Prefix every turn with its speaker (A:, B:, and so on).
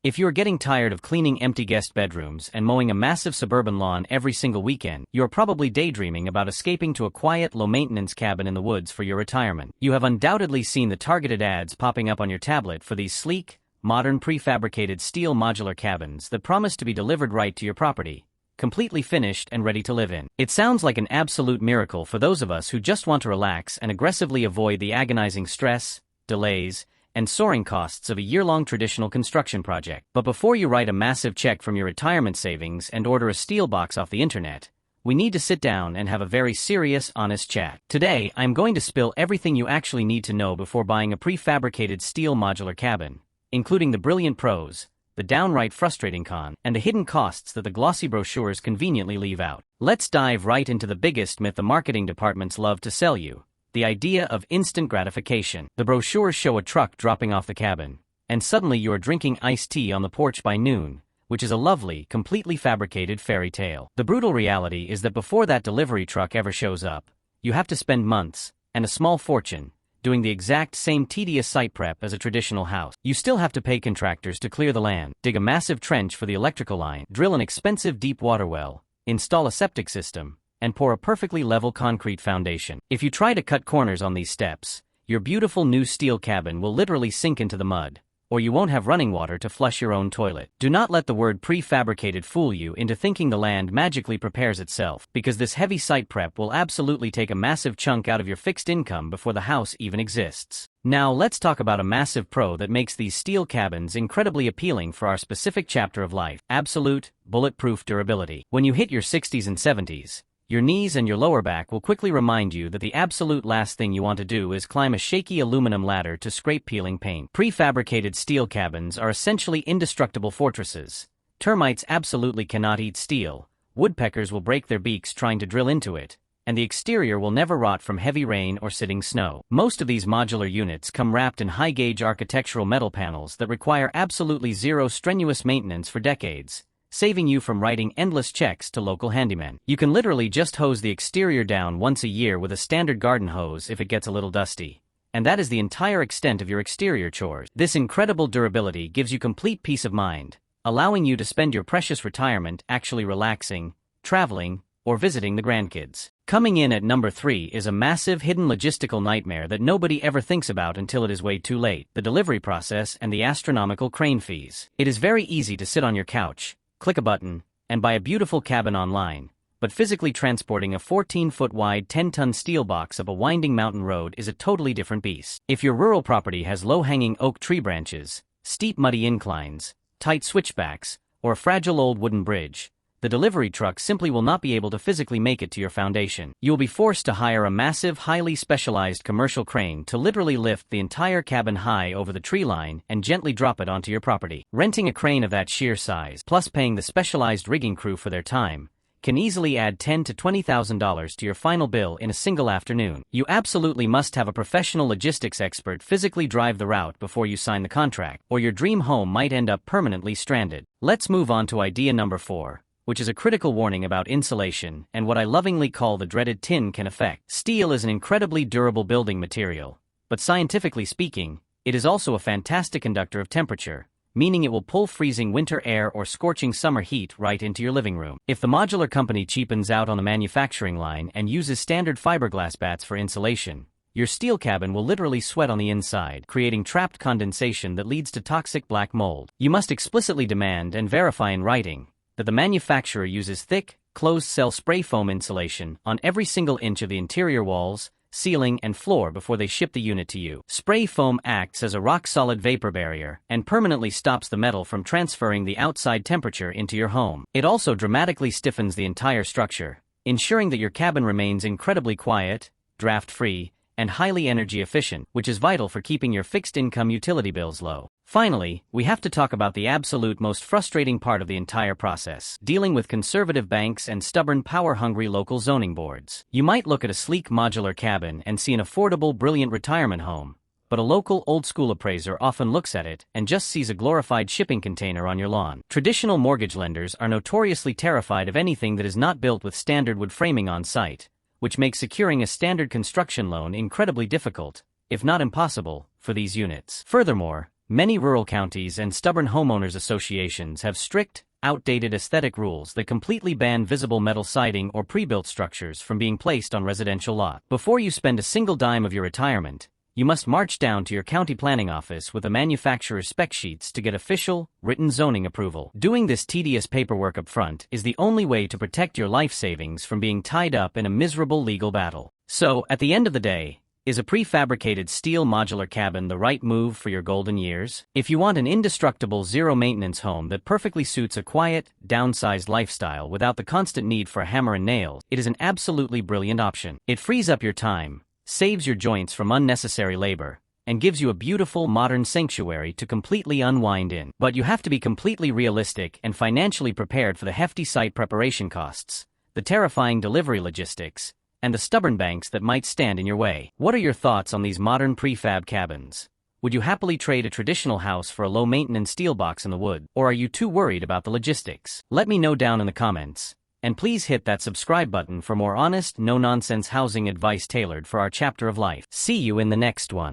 A: If you're getting tired of cleaning empty guest bedrooms and mowing a massive suburban lawn every single weekend, you're probably daydreaming about escaping to a quiet, low-maintenance cabin in the woods for your retirement. You have undoubtedly seen the targeted ads popping up on your tablet for these sleek, modern prefabricated steel modular cabins that promise to be delivered right to your property, completely finished and ready to live in. It sounds like an absolute miracle for those of us who just want to relax and aggressively avoid the agonizing stress, delays, and soaring costs of a year-long traditional construction project. But before you write a massive check from your retirement savings and order a steel box off the internet, we need to sit down and have a very serious, honest chat. Today, I'm going to spill everything you actually need to know before buying a prefabricated steel modular cabin, including the brilliant pros, the downright frustrating cons, and the hidden costs that the glossy brochures conveniently leave out. Let's dive right into the biggest myth the marketing departments love to sell you: the idea of instant gratification. The brochures show a truck dropping off the cabin, and suddenly you are drinking iced tea on the porch by noon, which is a lovely, completely fabricated fairy tale. The brutal reality is that before that delivery truck ever shows up, you have to spend months, and a small fortune, doing the exact same tedious site prep as a traditional house. You still have to pay contractors to clear the land, dig a massive trench for the electrical line, drill an expensive deep water well, install a septic system, and pour a perfectly level concrete foundation. If you try to cut corners on these steps, your beautiful new steel cabin will literally sink into the mud, or you won't have running water to flush your own toilet. Do not let the word prefabricated fool you into thinking the land magically prepares itself, because this heavy site prep will absolutely take a massive chunk out of your fixed income before the house even exists. Now let's talk about a massive pro that makes these steel cabins incredibly appealing for our specific chapter of life: absolute, bulletproof durability. When you hit your 60s and 70s, your knees and your lower back will quickly remind you that the absolute last thing you want to do is climb a shaky aluminum ladder to scrape peeling paint. Prefabricated steel cabins are essentially indestructible fortresses. Termites absolutely cannot eat steel, woodpeckers will break their beaks trying to drill into it, and the exterior will never rot from heavy rain or sitting snow. Most of these modular units come wrapped in high-gauge architectural metal panels that require absolutely zero strenuous maintenance for decades, saving you from writing endless checks to local handymen. You can literally just hose the exterior down once a year with a standard garden hose if it gets a little dusty, and that is the entire extent of your exterior chores. This incredible durability gives you complete peace of mind, allowing you to spend your precious retirement actually relaxing, traveling, or visiting the grandkids. Coming in at number 3 is a massive hidden logistical nightmare that nobody ever thinks about until it is way too late: the delivery process and the astronomical crane fees. It is very easy to sit on your couch, click a button, and buy a beautiful cabin online, but physically transporting a 14-foot wide 10-ton steel box up a winding mountain road is a totally different beast. If your rural property has low-hanging oak tree branches, steep muddy inclines, tight switchbacks, or a fragile old wooden bridge, the delivery truck simply will not be able to physically make it to your foundation. You will be forced to hire a massive, highly specialized commercial crane to literally lift the entire cabin high over the tree line and gently drop it onto your property. Renting a crane of that sheer size, plus paying the specialized rigging crew for their time, can easily add $10,000 to $20,000 to your final bill in a single afternoon. You absolutely must have a professional logistics expert physically drive the route before you sign the contract, or your dream home might end up permanently stranded. Let's move on to idea number 4, which is a critical warning about insulation and what I lovingly call the dreaded tin can effect. Steel is an incredibly durable building material, but scientifically speaking, it is also a fantastic conductor of temperature, meaning it will pull freezing winter air or scorching summer heat right into your living room. If the modular company cheapens out on the manufacturing line and uses standard fiberglass bats for insulation, your steel cabin will literally sweat on the inside, creating trapped condensation that leads to toxic black mold. You must explicitly demand and verify in writing that the manufacturer uses thick, closed-cell spray foam insulation on every single inch of the interior walls, ceiling, and floor before they ship the unit to you. Spray foam acts as a rock-solid vapor barrier and permanently stops the metal from transferring the outside temperature into your home. It also dramatically stiffens the entire structure, ensuring that your cabin remains incredibly quiet, draft-free, and highly energy efficient, which is vital for keeping your fixed-income utility bills low. Finally, we have to talk about the absolute most frustrating part of the entire process: dealing with conservative banks and stubborn power-hungry local zoning boards. You might look at a sleek modular cabin and see an affordable, brilliant retirement home, but a local old-school appraiser often looks at it and just sees a glorified shipping container on your lawn. Traditional mortgage lenders are notoriously terrified of anything that is not built with standard wood framing on site, which makes securing a standard construction loan incredibly difficult, if not impossible, for these units. Furthermore, Many rural counties and stubborn homeowners associations have strict, outdated aesthetic rules that completely ban visible metal siding or pre-built structures from being placed on residential lots. Before you spend a single dime of your retirement, you must march down to your county planning office with a manufacturer's spec sheets to get official, written zoning approval. Doing this tedious paperwork up front is the only way to protect your life savings from being tied up in a miserable legal battle. So, at the end of the day, is a prefabricated steel modular cabin the right move for your golden years? If you want an indestructible zero-maintenance home that perfectly suits a quiet, downsized lifestyle without the constant need for a hammer and nails, it is an absolutely brilliant option. It frees up your time, saves your joints from unnecessary labor, and gives you a beautiful modern sanctuary to completely unwind in. But you have to be completely realistic and financially prepared for the hefty site preparation costs, the terrifying delivery logistics, and the stubborn banks that might stand in your way. What are your thoughts on these modern prefab cabins? Would you happily trade a traditional house for a low-maintenance steel box in the wood, or are you too worried about the logistics? Let me know down in the comments, and please hit that subscribe button for more honest, no-nonsense housing advice tailored for our chapter of life. See you in the next one.